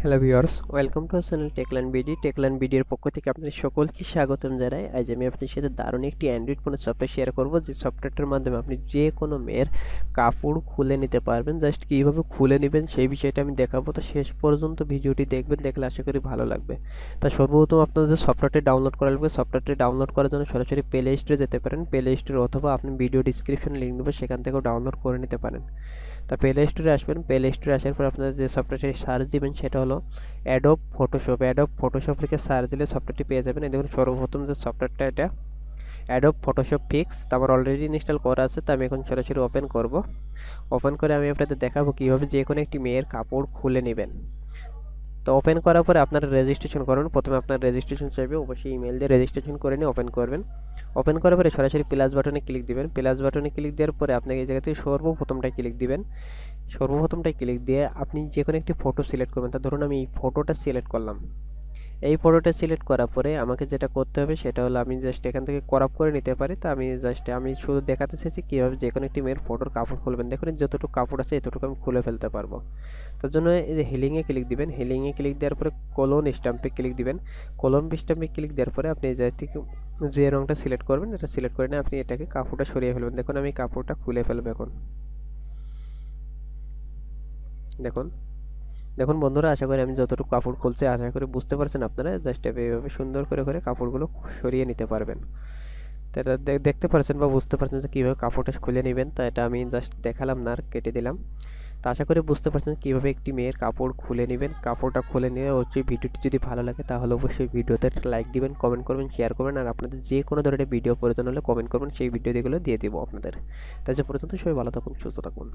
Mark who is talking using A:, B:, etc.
A: Hello viewers, welcome to our channel Techland BD. Techland বিডির পক্ষ থেকে আপনাদের সকলকে স্বাগতম জানাই। আজ আমি আপনাদের সাথে দারুণ একটি অ্যান্ড্রয়েড ফোনের সফটওয়্যার শেয়ার করব, যে সফটওয়্যারটার মাধ্যমে আপনি যে কোনো মেয়ের কাপড় খুলে নিতে পারবেন। জাস্ট কীভাবে খুলে নেবেন সেই বিষয়টা আমি দেখাবো। তো শেষ পর্যন্ত ভিডিওটি দেখবেন, দেখলে আশা করি ভালো লাগবে। তা সর্বপ্রথম আপনাদের সফটওয়্যারটি ডাউনলোড করা লাগবে। সফটওয়্যারটি ডাউনলোড করার জন্য সরাসরি প্লে স্টোরে যেতে পারেন। প্লে স্টোর অথবা আপনি ভিডিও ডিসক্রিপশনে লিঙ্ক দেবো, সেখান থেকেও ডাউনলোড করে নিতে পারেন। তা প্লে স্টোরে আসবেন। প্লে স্টোরে আসার পর আপনারা যে সফটওয়্যারটি সার্চ দিবেন সেটা হলো অ্যাডোব ফটোশপ। অ্যাডোব ফটোশপ লিখে সার্চ দিলে সফটওয়্যারটি পেয়ে যাবেন। এই দেখুন সর্বপ্রথম যে সফটওয়্যারটা, এটা অ্যাডোব ফটোশপ ফিক্স। তো আমার অলরেডি ইনস্টল করা আছে, তো আমি এখন সরাসরি ওপেন করব। ওপেন করে আমি আপনাদের দেখাবো কীভাবে যে কোনো একটি মেয়ের কাপড় খুলে নেবেন। তো ওপেন করার পরে আপনারা রেজিস্ট্রেশন করবেন। প্রথমে আপনার রেজিস্ট্রেশন চাইবে, অবশ্যই ইমেল দিয়ে রেজিস্ট্রেশন করে নিয়ে ওপেন করবেন। ওপেন করার পরে সরাসরি প্লাস বাটনে ক্লিক দিবেন। প্লাস বাটনে ক্লিক দেওয়ার পরে আপনাকে এই জায়গাতে সর্বপ্রথমটায় ক্লিক দিবেন। সর্বপ্রথমটায় ক্লিক দিয়ে আপনি যে কোনো একটি ফটো সিলেক্ট করবেন। তা ধরুন আমি এই ফটোটা সিলেক্ট করলাম। এই ফটোটা সিলেক্ট করার পরে আমাকে যেটা করতে হবে সেটা হলো আমি জাস্ট এখান থেকে ক্রপ করে নিতে পারি। তো আমি শুধু দেখাতে চাইছি কীভাবে যে কোনো একটি মেয়ের ফটোর কাপড় খুলবেন। দেখুন যতটুকু কাপড় আছে এতটুকু আমি খুলে ফেলতে পারবো। তার জন্য এই যে হিলিংয়ে ক্লিক দিবেন। হিলিংয়ে ক্লিক দেওয়ার পরে কোলন স্ট্যাম্পে ক্লিক দিবেন। কোলন স্ট্যাম্পে ক্লিক দেওয়ার পরে আপনি এই জায়গা থেকে যে রঙটা সিলেক্ট করবেন, এটা সিলেক্ট করে নিয়ে আপনি এটাকে কাপড়টা সরিয়ে ফেলবেন। দেখুন আমি কাপড়টা খুলে ফেলবো এখন। দেখুন দেখুন বন্ধুরা, আশা করি আমি যতটুকু কাপড় খুলছি আশা করি বুঝতে পারছেন আপনারা। জাস্ট এইভাবে সুন্দর করে করে কাপড়গুলো সরিয়ে নিতে পারবেন। তো এটা দেখতে পারছেন বা বুঝতে পারছেন যে কীভাবে কাপড়টা খুলে নেবেন। তো এটা আমি জাস্ট দেখালাম না, আর কেটে দিলাম। তো আশা করি বুঝতে পারছেন কীভাবে একটি মেয়ের কাপড় খুলে নেবেন। কাপড়টা খুলে নিয়ে অবশ্যই ভিডিওটি যদি ভালো লাগে তাহলে অবশ্যই ভিডিওতে একটা লাইক দিবেন, কমেন্ট করবেন, শেয়ার করবেন। আর আপনাদের যে কোনো ধরনের ভিডিও প্রয়োজন হলে কমেন্ট করবেন, সেই ভিডিওগুলো দিয়ে দেবো আপনাদের। তাই যে পর্যন্ত সবাই ভালো থাকুন, সুস্থ থাকুন।